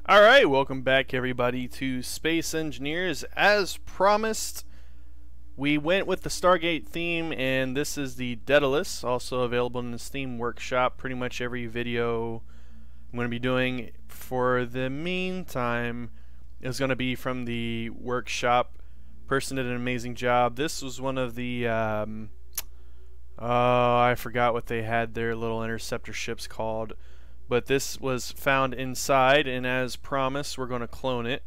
Alright, welcome back everybody to Space Engineers. As promised, we went with the Stargate theme, and this is the Daedalus, also available in the Steam Workshop. Pretty much every video I'm going to be doing for the meantime is going to be from the workshop. Person did an amazing job. This was one of the, I forgot what they had their little interceptor ships called. But this was found inside, and as promised, we're going to clone it.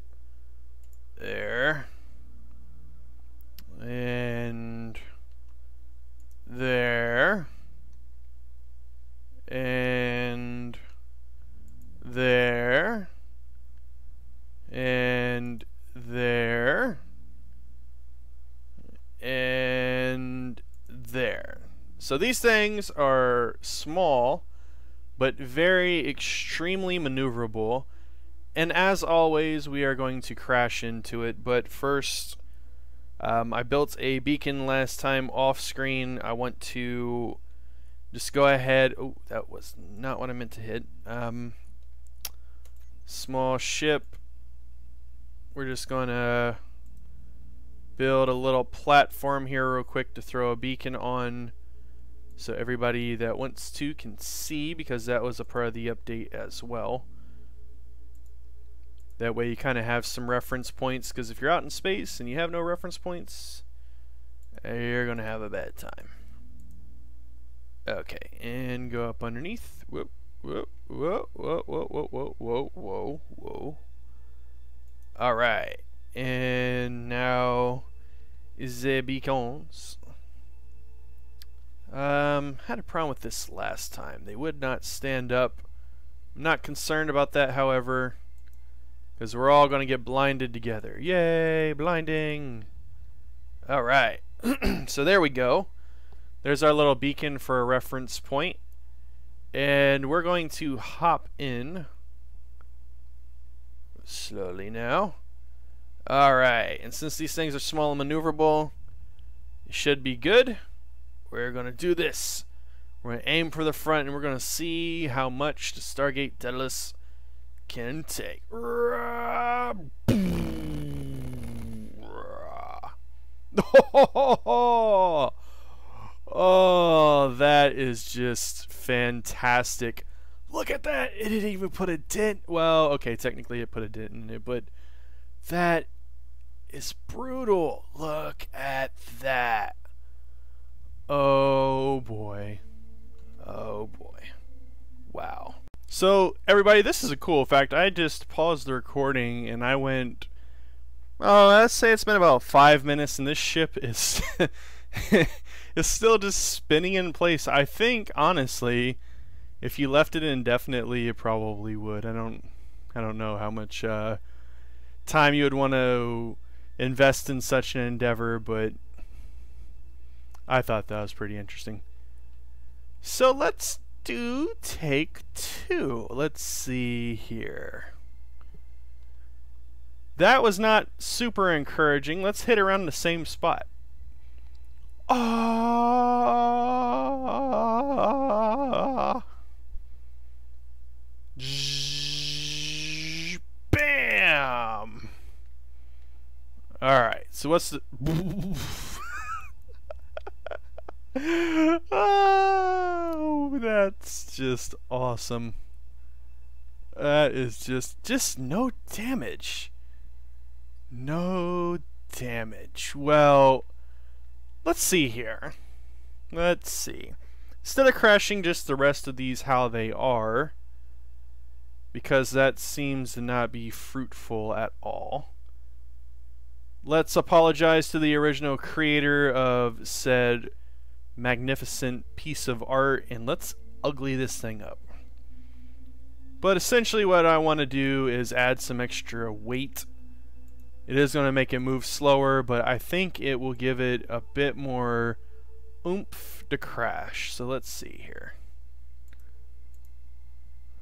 There. And there. And there. And there. And there. So these things are small, but very extremely maneuverable, and as always we are going to crash into it. But first, I built a beacon last time off screen. I want to just go ahead. Oh, that was not what I meant to hit. Small ship. We're just gonna build a little platform here real quick to throw a beacon on, so everybody that wants to can see, because that was a part of the update as well. That way you kind of have some reference points, because if you're out in space and you have no reference points, you're going to have a bad time. Okay, and go up underneath. Whoop, whoop, whoa, whoa, whoa, whoa, whoa, whoa, whoa, whoa. Alright, and now the beacons. Had a problem with this last time. They would not stand up. I'm not concerned about that, however, because we're all going to get blinded together. Yay, blinding! Alright, so there we go. There's our little beacon for a reference point. And we're going to hop in. Slowly now. Alright, and since these things are small and maneuverable, it should be good. We're going to do this. We're going to aim for the front, and we're going to see how much the Stargate Daedalus can take. Oh, that is just fantastic. Look at that. It didn't even put a dent. Well, okay, technically it put a dent in it, but that is brutal. Look at that. Oh boy. Oh boy. Wow. So everybody, this is a cool fact. I just paused the recording and I went, oh, let's say it's been about 5 minutes, and this ship is is still just spinning in place. I think honestly, if you left it indefinitely, it probably would. I don't know how much time you would want to invest in such an endeavor, but I thought that was pretty interesting. So let's do take 2. Let's see here. That was not super encouraging. Let's hit around the same spot. Bam! Alright, so what's the... Oh, that's just awesome. That is just no damage. No damage. Well, let's see here. Let's see. Instead of crashing just the rest of these how they are, because that seems to not be fruitful at all, let's apologize to the original creator of said magnificent piece of art, and let's ugly this thing up. But essentially what I want to do is add some extra weight. It is going to make it move slower, but I think it will give it a bit more oomph to crash. So let's see here.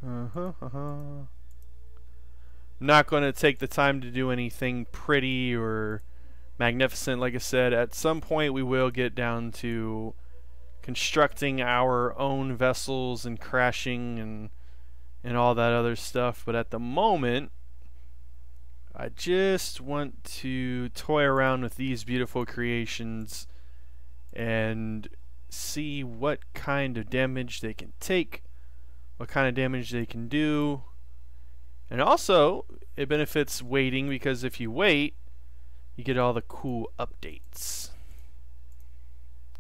I'm not going to take the time to do anything pretty or magnificent. Like I said, at some point we will get down to constructing our own vessels and crashing and all that other stuff, but at the moment I just want to toy around with these beautiful creations and see what kind of damage they can take, what kind of damage they can do. And also, it benefits waiting, because if you wait, you get all the cool updates,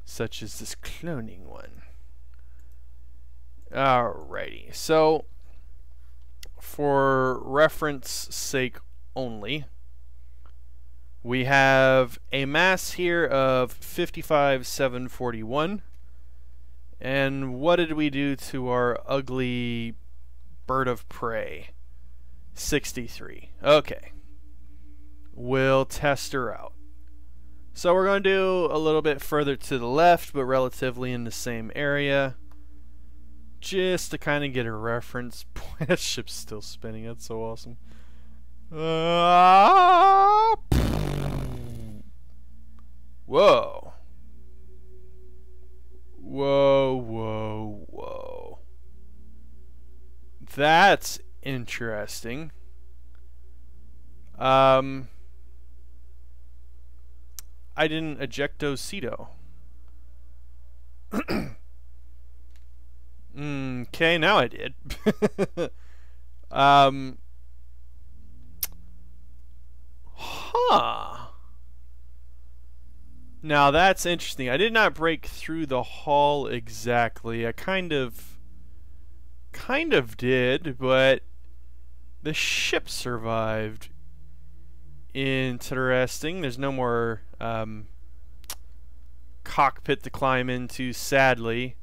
such as this cloning one. Alrighty, so for reference sake only, we have a mass here of 55,741. And what did we do to our ugly bird of prey? 63. Okay. We'll test her out. So we're going to do a little bit further to the left, but relatively in the same area, just to kind of get a reference. Boy, that ship's still spinning. That's so awesome. Whoa. Whoa, whoa, whoa. That's interesting. I didn't ejecto-cedo. Okay, now I did. Huh. Now that's interesting. I did not break through the hull exactly. I kind of did, but the ship survived. Interesting. There's no more cockpit to climb into, sadly.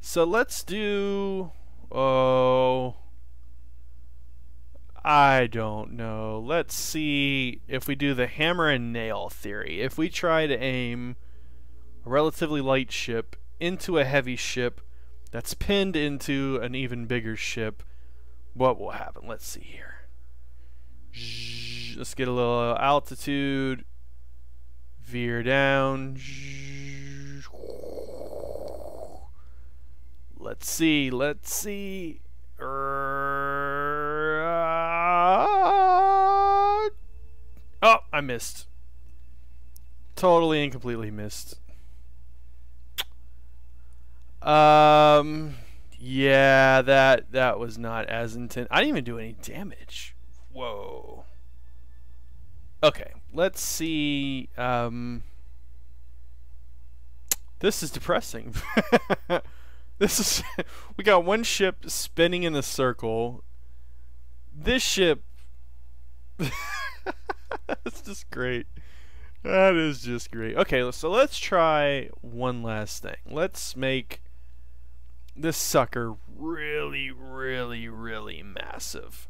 So let's do... Oh... I don't know. Let's see if we do the hammer and nail theory. If we try to aim a relatively light ship into a heavy ship that's pinned into an even bigger ship, what will happen? Let's see here. Let's get a little altitude. Veer down. Let's see. Let's see. Oh, I missed. Totally and completely missed. Yeah, that was not as intense. I didn't even do any damage. Whoa. Okay, let's see. This is depressing. This is we got one ship spinning in a circle. This ship that's just great. That is just great. Okay, so let's try one last thing. Let's make this sucker really, really, really massive.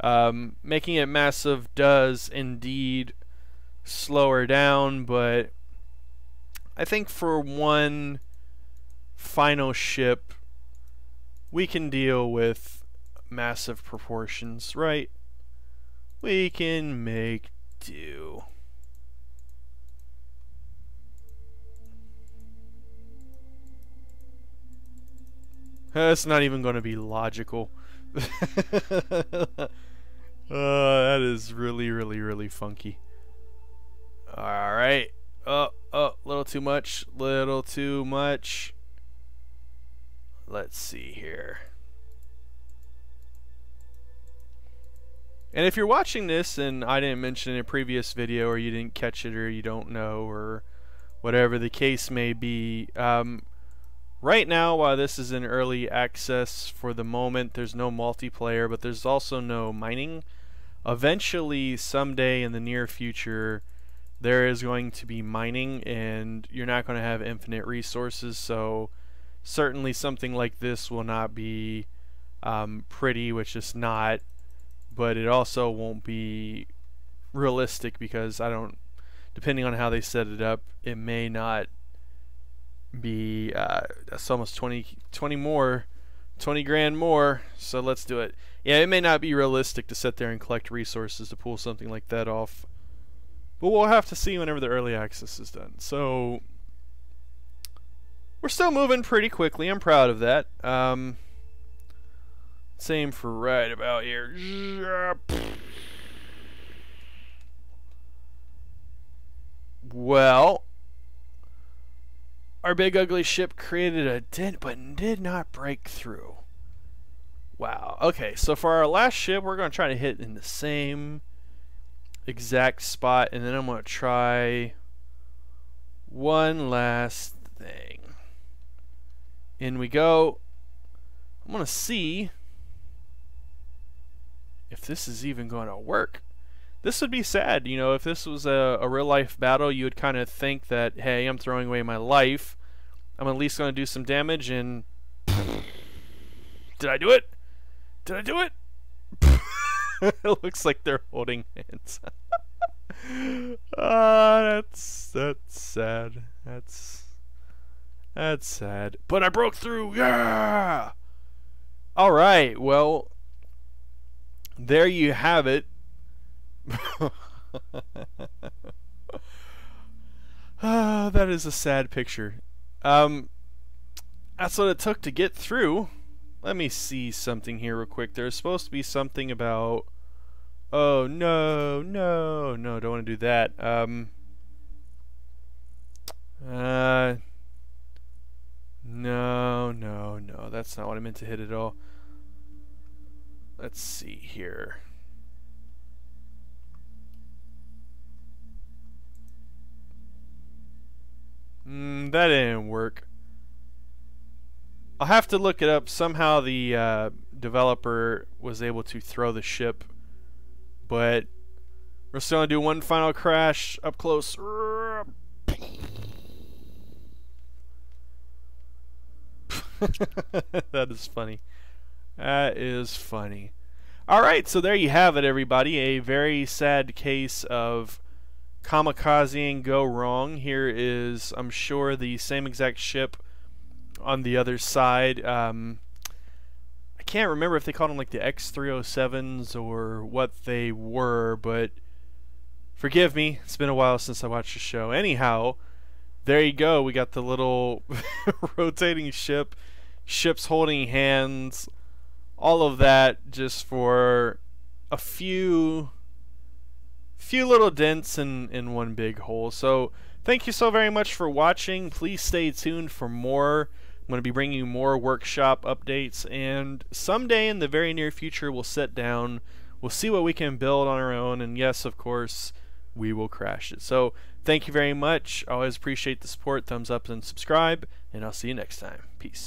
Making it massive does indeed slow her down, but I think for one final ship we can deal with massive proportions, right? We can make do. That's not even going to be logical. That is really, really, really funky. Alright. Little too much. Little too much. Let's see here. And if you're watching this and I didn't mention in a previous video, or you didn't catch it, or you don't know, or whatever the case may be, right now, while this is in early access for the moment, there's no multiplayer, but there's also no mining. Eventually, someday in the near future, there is going to be mining, and you're not going to have infinite resources, so certainly something like this will not be pretty, which is not, but it also won't be realistic, because depending on how they set it up, it may not be that's almost 20 grand more, so let's do it. Yeah, it may not be realistic to sit there and collect resources to pull something like that off, but we'll have to see whenever the early access is done. So we're still moving pretty quickly. I'm proud of that. Same for right about here. Our big ugly ship created a dent but did not break through. Wow. Okay, so for our last ship, we're going to try to hit in the same exact spot, and then I'm going to try one last thing. In we go. I'm going to see if this is even going to work. This would be sad, you know, if this was a real life battle, you would kind of think that, hey, I'm throwing away my life. I'm at least going to do some damage, and did I do it? Did I do it? It looks like they're holding hands. That's sad. That's sad. But I broke through. Yeah. All right. Well, there you have it. That is a sad picture. That's what it took to get through. Let me see something here real quick. There's supposed to be something about... Oh, no, don't want to do that. No, that's not what I meant to hit at all. Let's see here. That didn't work. I'll have to look it up. Somehow the developer was able to throw the ship, but we're still gonna do one final crash up close. That is funny. That is funny. Alright, so there you have it, everybody. A very sad case of kamikazing go wrong. Here is, I'm sure, the same exact ship on the other side. I can't remember if they called them like the X307s or what they were, but forgive me, it's been a while since I watched the show. Anyhow, there you go. We got the little rotating ship, ships holding hands, all of that just for a few little dents in one big hole. So thank you so very much for watching. Please stay tuned for more. I'm going to be bringing you more workshop updates, and someday in the very near future we'll sit down, we'll see what we can build on our own, and yes, of course, we will crash it. So thank you very much. I always appreciate the support. Thumbs up and subscribe, and I'll see you next time. Peace.